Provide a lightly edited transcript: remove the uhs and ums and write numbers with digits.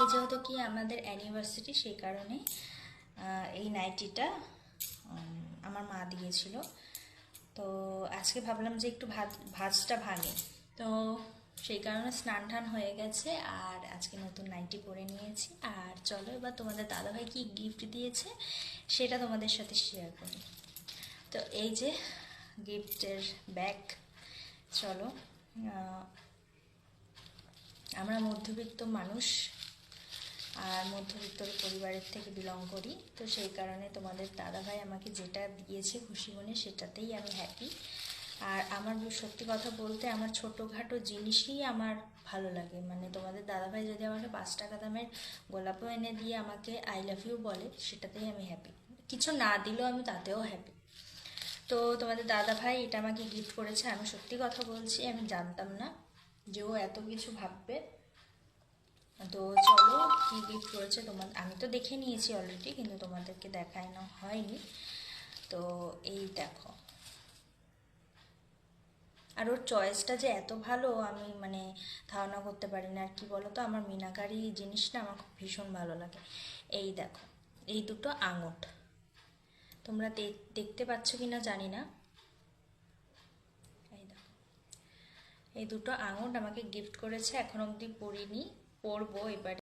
আজকে যেহেতু কি আমাদের অ্যানিভার্সারি, সেই কারণে এই নাইটিটা আমার মা দিয়েছিল। তো আজকে ভাবলাম যে একটু ভাঁজটা ভাঙে, তো সেই কারণে স্নান টান হয়ে গেছে আর আজকে নতুন নাইটি পরে নিয়েছি। আর চলো এবার তোমাদের দাদাভাই কি গিফট দিয়েছে সেটা তোমাদের সাথে শেয়ার করি। তো এই যে গিফটের ব্যাগ। চলো, আমরা মধ্যবিত্ত মানুষ আর মধ্যবিত্ত পরিবারের থেকে বিলং করি, তো সেই কারণে তোমাদের দাদাভাই আমাকে যেটা দিয়েছে খুশি মনে সেটাতেই আমি হ্যাপি। আর আমার সত্যি কথা বলতে আমার ছোটোখাটো জিনিসই আমার ভালো লাগে। মানে তোমাদের দাদাভাই যদি আমাকে 5 টাকা দামের গোলাপও এনে দিয়ে আমাকে আই লাভ ইউ বলে, সেটাতেই আমি হ্যাপি। কিছু না দিলেও আমি তাতেও হ্যাপি। তো তোমাদের দাদাভাই এটা আমাকে গিফট করেছে। আমি সত্যি কথা বলছি, আমি জানতাম না যে ও এত কিছু ভাববে। তো চলো কি গিফট করেছে আমি তো দেখে নিয়েছি অলরেডি, কিন্তু তোমাদেরকে দেখানো হয়নি। তো এই দেখো, আর ওর চয়েসটা যে এত ভালো আমি মানে ধারণা করতে পারি না। আর কি বলো তো, আমার মিনাকারি জিনিসটা আমার খুব ভীষণ ভালো লাগে। এই দেখো, এই দুটো আঙট, তোমরা দেখতে পাচ্ছ কি না জানি না। এই দেখো, এই দুটো আঙট আমাকে গিফট করেছে, এখন অবধি পরিনি, পরবো এবারে।